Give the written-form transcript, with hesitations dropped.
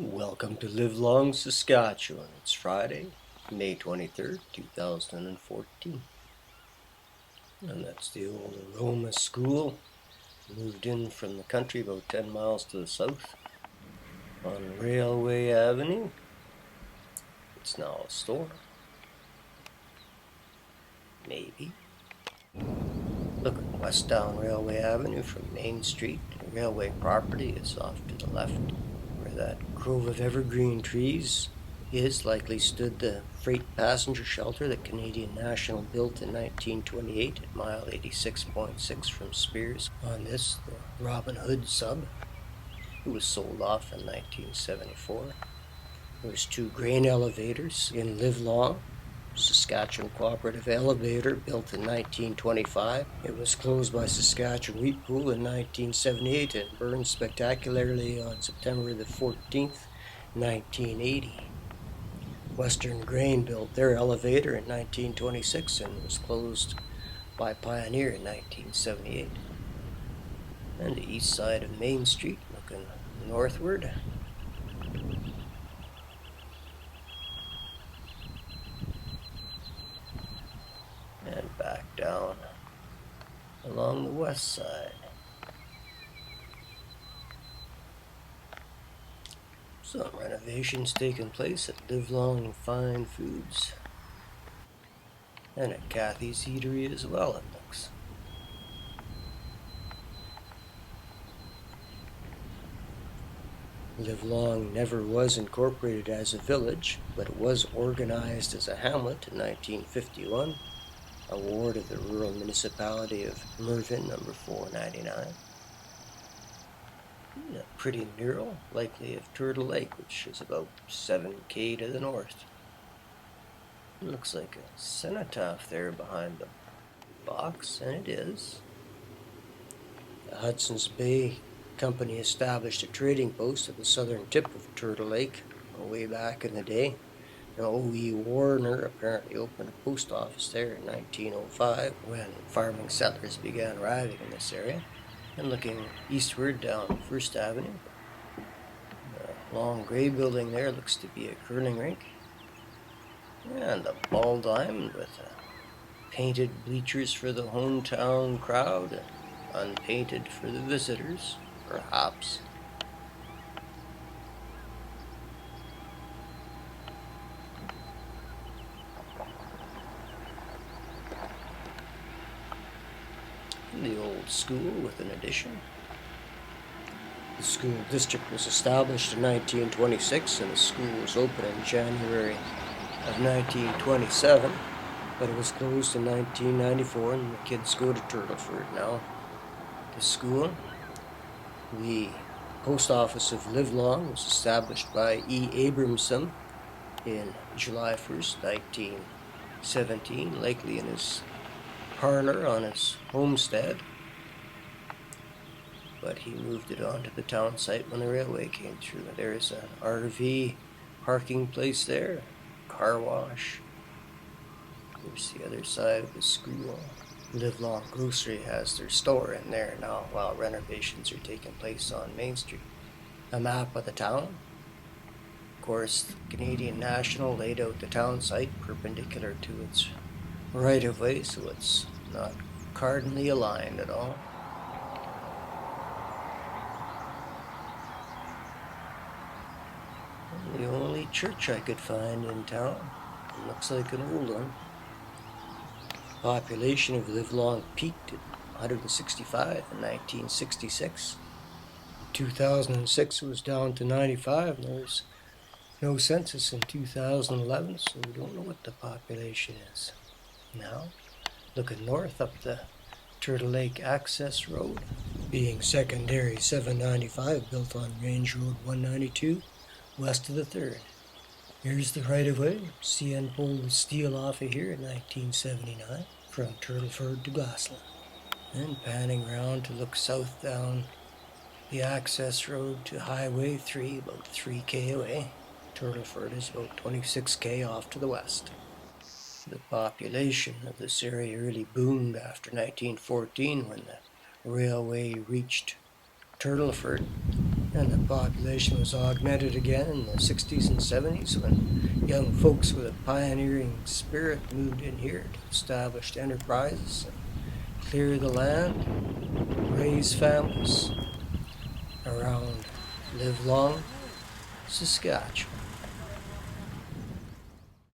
Welcome to Livelong, Saskatchewan. It's Friday, May 23rd, 2014. And that's the old Aroma School. Moved in from the country about 10 miles to the south on Railway Avenue. It's now a store. Maybe. Looking west down Railway Avenue from Main Street, the railway property is off to the left, where that grove of evergreen trees is likely stood the freight passenger shelter that Canadian National built in 1928 at mile 86.6 from Spears. On this, the Robin Hood sub, it was sold off in 1974. There was 2 grain elevators in Livelong. Saskatchewan Cooperative Elevator, built in 1925. It was closed by Saskatchewan Wheat Pool in 1978 and burned spectacularly on September the 14th, 1980. Western Grain built their elevator in 1926 and was closed by Pioneer in 1978. And the east side of Main Street, looking northward, and back down along the west side. Some renovations taking place at Livelong Fine Foods and at Kathy's Eatery as well, it looks. Livelong never was incorporated as a village, but it was organized as a hamlet in 1951. A ward of the rural municipality of Mervyn, number 499. A pretty mural, likely of Turtle Lake, which is about 7 km to the north. It looks like a cenotaph there behind the box, and it is. The Hudson's Bay Company established a trading post at the southern tip of Turtle Lake way back in the day. O.E. Warner apparently opened a post office there in 1905 when farming settlers began arriving in this area. And looking eastward down First Avenue, the long gray building there looks to be a curling rink. And a ball diamond with painted bleachers for the hometown crowd and unpainted for the visitors, perhaps. The old school with an addition. The school district was established in 1926 and the school was opened in January of 1927, but it was closed in 1994 and the kids go to Turtleford now. The school, the post office of Livelong, was established by E. Abramson in July 1st, 1917, likely in his parlor on his homestead, but he moved it onto the town site when the railway came through. There's an RV parking place there, car wash. There's the other side of the school. Livelong Grocery has their store in there now while renovations are taking place on Main Street. A map of the town. Of course, Canadian National laid out the town site perpendicular to its right-of-way, so it's not cardinally aligned at all. The only church I could find in town. It looks like an old one. Population of Livelong peaked at 165 in 1966. In 2006 it was down to 95, and there was no census in 2011, so we don't know what the population is. Now, looking north up the Turtle Lake Access Road, being secondary 795 built on Range Road 192, west of the 3rd. Here's the right-of-way. CN pulled the steel off of here in 1979 from Turtleford to Gosselin. And panning around to look south down the access road to Highway 3, about 3 km away. Turtleford is about 26 km off to the west. The population of this area really boomed after 1914 when the railway reached Turtleford. And the population was augmented again in the 60s and 70s when young folks with a pioneering spirit moved in here to establish enterprises and clear the land, raise families around Livelong, Saskatchewan.